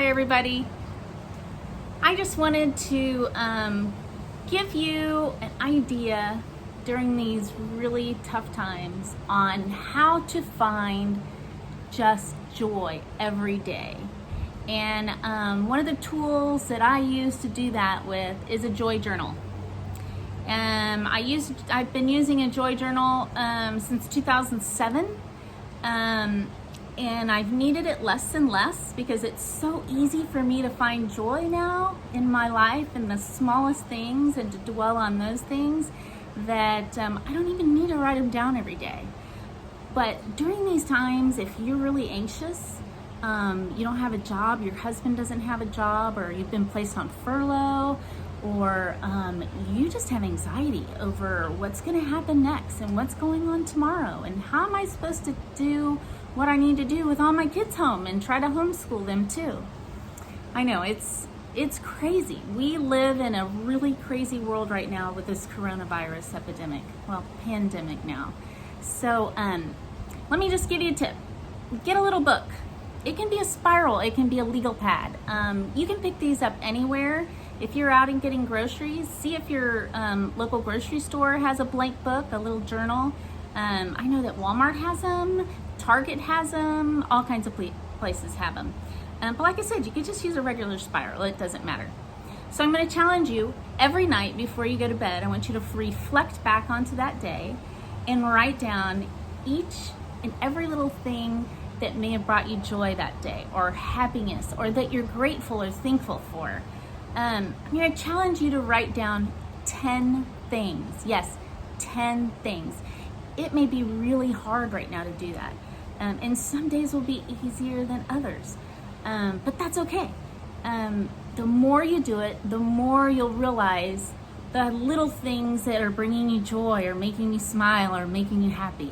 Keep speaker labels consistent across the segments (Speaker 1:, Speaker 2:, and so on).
Speaker 1: Hi everybody. I just wanted to give you an idea during these really tough times on how to find just joy every day. And one of the tools that I use to do that with is a joy journal. I've been using a joy journal since 2007. And I've needed it less and less because it's so easy for me to find joy now in my life in the smallest things and to dwell on those things that I don't even need to write them down every day. But during these times, if you're really anxious, you don't have a job, your husband doesn't have a job, or you've been placed on furlough, or you just have anxiety over what's going to happen next and what's going on tomorrow and how am I supposed to do what I need to do with all my kids home and try to homeschool them too. I know it's crazy. We live in a really crazy world right now with this coronavirus epidemic, well, pandemic now. So let me just give you a tip. Get a little book. It can be a spiral, it can be a legal pad. You can pick these up anywhere. If you're out and getting groceries, see if your local grocery store has a blank book, a little journal. I know that Walmart has them, Target has them, all kinds of places have them. But like I said, you could just use a regular spiral, it doesn't matter. So I'm going to challenge you every night before you go to bed. I want you to reflect back onto that day and write down each and every little thing that may have brought you joy that day, or happiness, or that you're grateful or thankful for. I'm going to challenge you to write down 10 things. Yes, 10 things. It may be really hard right now to do that. And some days will be easier than others. But that's okay. The more you do it, the more you'll realize the little things that are bringing you joy or making you smile or making you happy.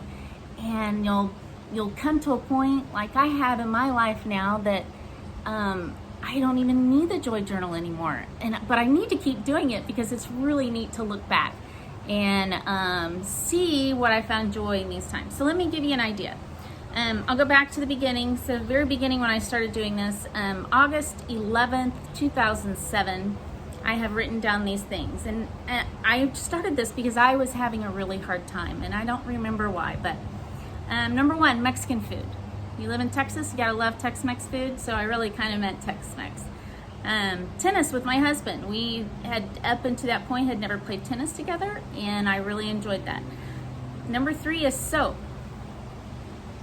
Speaker 1: And you'll come to a point like I have in my life now that I don't even need the joy journal anymore. But I need to keep doing it because it's really neat to look back and see what I found joy in these times. So let me give you an idea. I'll go back to the beginning. So the very beginning when I started doing this, August 11th, 2007, I have written down these things. And I started this because I was having a really hard time, and I don't remember why. But number one, Mexican food. You live in Texas, you gotta love Tex-Mex food, so I really kind of meant Tex-Mex. Tennis with my husband. We had, up until that point, had never played tennis together, and I really enjoyed that. Number three is soap.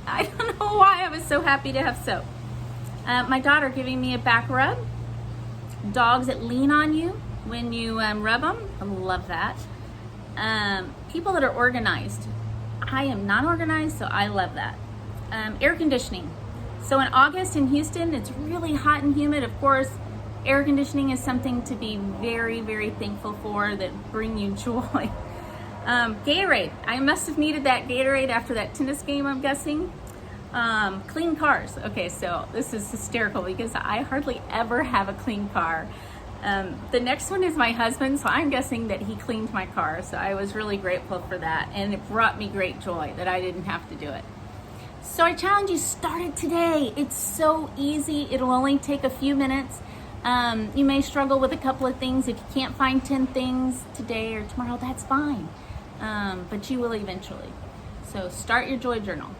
Speaker 1: I don't know why I was so happy to have soap. My daughter giving me a back rub. Dogs that lean on you when you rub them. I love that. People that are organized. I am not organized, so I love that. Air conditioning. So in August in Houston, it's really hot and humid. Of course, air conditioning is something to be very, very thankful for, that bring you joy. Gatorade. I must have needed that Gatorade after that tennis game, I'm guessing. Clean cars. Okay, so this is hysterical because I hardly ever have a clean car. The next one is my husband, so I'm guessing that he cleaned my car. So I was really grateful for that, and it brought me great joy that I didn't have to do it. So I challenge you, start it today. It's so easy. It'll only take a few minutes. You may struggle with a couple of things. If you can't find 10 things today or tomorrow, that's fine. But you will eventually. So start your joy journal.